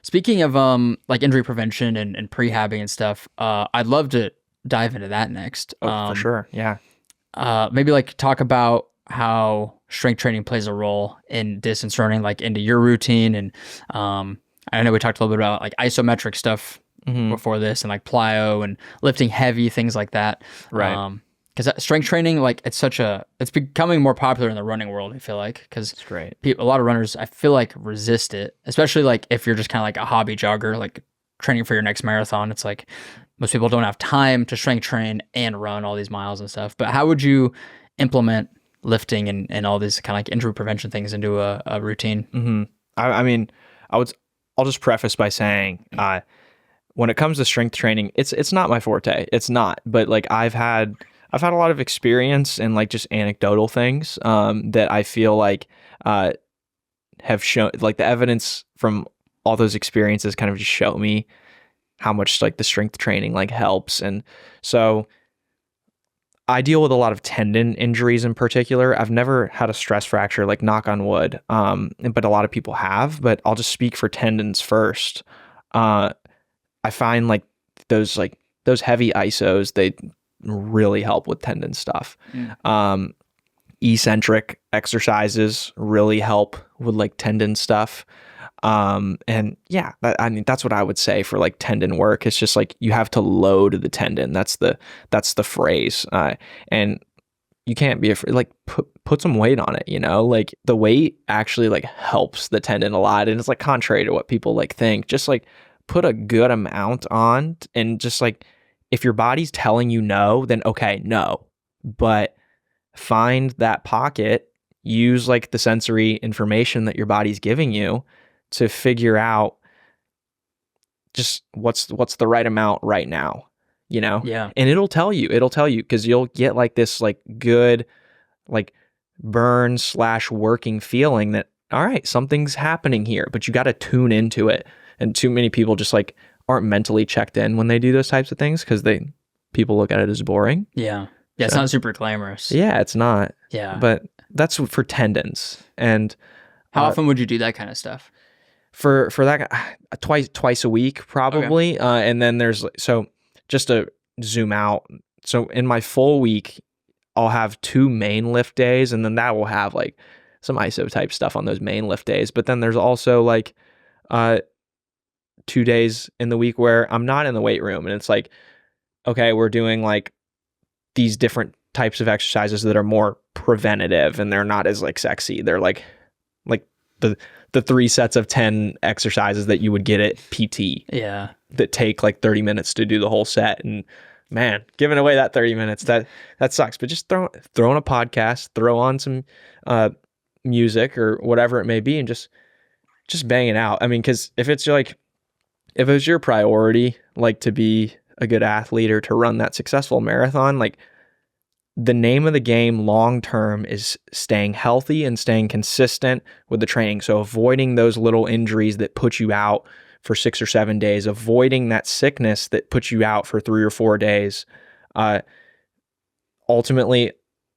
Speaking of like injury prevention and prehabbing and stuff, I'd love to dive into that next. Oh, for sure. Yeah. Maybe like talk about how strength training plays a role in distance running, like into your routine. And I know we talked a little bit about like isometric stuff before this and like plyo and lifting heavy, things like that. Right. Because strength training, like it's becoming more popular in the running world, I feel like. Because It's great. a lot of runners, I feel like, resist it, especially like if you're just kind of like a hobby jogger, like training for your next marathon. It's like most people don't have time to strength train and run all these miles and stuff. But how would you implement lifting and all these kind of like injury prevention things into a routine? I mean, I'll just preface by saying, when it comes to strength training, it's not my forte. It's not. But like I've had a lot of experience and like just anecdotal things that I feel like have shown, like the evidence from all those experiences kind of just show me how much like the strength training like helps. And so I deal with a lot of tendon injuries in particular. I've never had a stress fracture, like knock on wood, but a lot of people have. But I'll just speak for tendons first. I find like those heavy isos, they really help with tendon stuff. Eccentric exercises really help with like tendon stuff. And yeah, I mean, that's what I would say for like tendon work. It's just like you have to load the tendon. That's the phrase. And you can't be afraid, like put some weight on it, you know, like the weight actually like helps the tendon a lot. And it's like contrary to what people like think, just like put a good amount on, and just like, if your body's telling you no, then okay, no, but find that pocket, use like the sensory information that your body's giving you to figure out just what's the right amount right now, you know? Yeah. And it'll tell you because you'll get like this like good like burn / working feeling that, all right, something's happening here, but you got to tune into it. And too many people just like aren't mentally checked in when they do those types of things because people look at it as boring. Yeah. Yeah, it's not super glamorous. Yeah, it's not. Yeah. But that's for tendons. And how often would you do that kind of stuff? For that, twice a week probably. Okay. And then so just to zoom out. So in my full week, I'll have 2 main lift days, and then that will have like some ISO type stuff on those main lift days. But then there's also like 2 days in the week where I'm not in the weight room, and it's like, okay, we're doing like these different types of exercises that are more preventative, and they're not as like sexy. They're like the 3 sets of 10 exercises that you would get at PT. Yeah. That take like 30 minutes to do the whole set. And man, giving away that 30 minutes, that sucks. But just throw on a podcast, throw on some music or whatever it may be, and just bang it out. I mean, because if it was your priority, like to be a good athlete or to run that successful marathon, like the name of the game long term is staying healthy and staying consistent with the training. So avoiding those little injuries that put you out for 6 or 7 days, avoiding that sickness that puts you out for 3 or 4 days. Ultimately,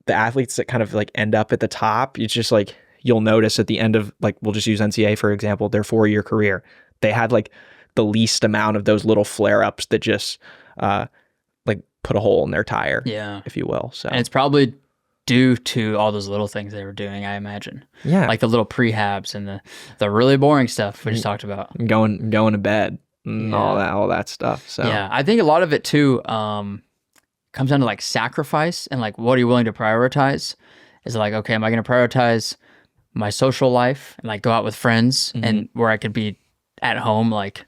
the athletes that kind of like end up at the top, it's just like you'll notice at the end of, like, we'll just use NCAA for example, their 4-year career, they had like the least amount of those little flare-ups that just like put a hole in their tire, if you will. So, and it's probably due to all those little things they were doing, I imagine. Yeah, like the little prehabs and the really boring stuff we just talked about, going to bed and all that stuff. So yeah, I think a lot of it too comes down to like sacrifice and like what are you willing to prioritize. Is like, okay, am I going to prioritize my social life and like go out with friends and where I could be at home like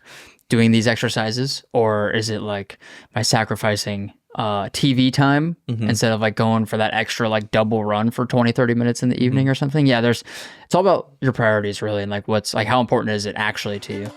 doing these exercises, or is it like my sacrificing TV time instead of like going for that extra like double run for 20-30 minutes in the evening or something? Yeah, it's all about your priorities really, and like what's like, how important is it actually to you?